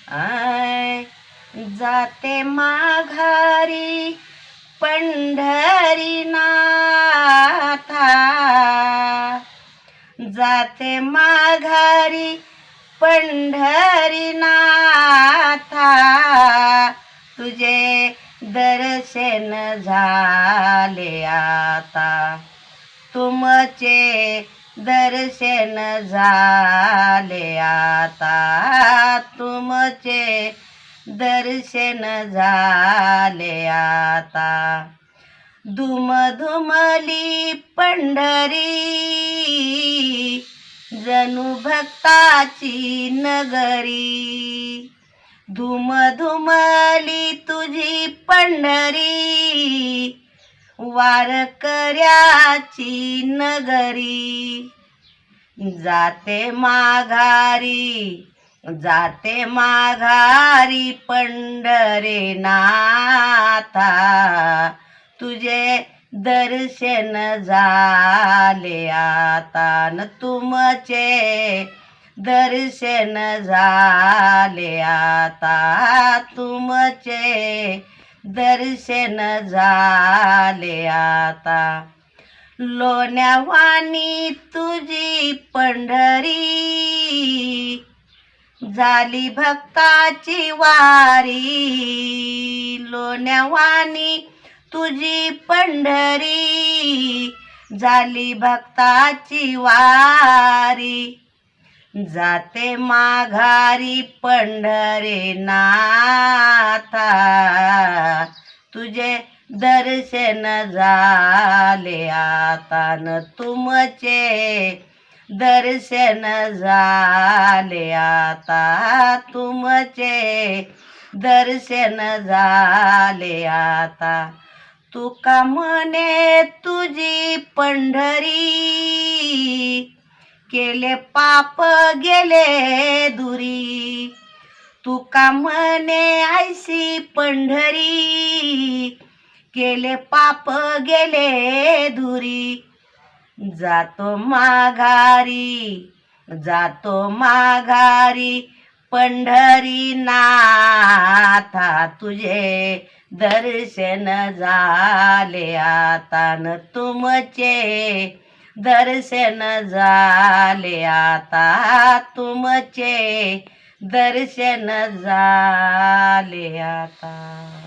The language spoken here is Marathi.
आय जाते माघारी पंढरीनाथा, जाते माघारी पंढरीनाथा, तुझे दर्शन झाले आता, तुमचे दर्शन झाले आता, तुमचे दर्शन झाले आता. धुमधुमली पंढरी जणू भक्ताची नगरी, धुमधुमली तुझी पंढरी वारकऱ्याची नगरी. जाते माघारी, जाते माघारी पंढरीनाथा, तुझे दर्शन झाले आता न तुमचे दर्शन झाले आता, तुमचे दर्शन झाले आता. लोण्यावानी तुझी पंढरी झाली भक्ताची वारी, लोण्यावानी तुझी पंढरी झाली भक्ताची वारी. जाते माघारी पंढरीनाथा, तुझे दर्शन झाले आता न तुमचे दर्शन झाले आता, तुमचे दर्शन झाले आता. तुका म्हणे तुझी पंढरी केले पाप गेले दुरी, तुका म्हणे ऐसी पंढरी केले पाप गेले दुरी. जातो माघारी, जातो माघारी पंढरीनाथा, तुझे दर्शन झाले आता न तुमचे दर्शन झाले आता, तुमचे दर्शन झाले आता.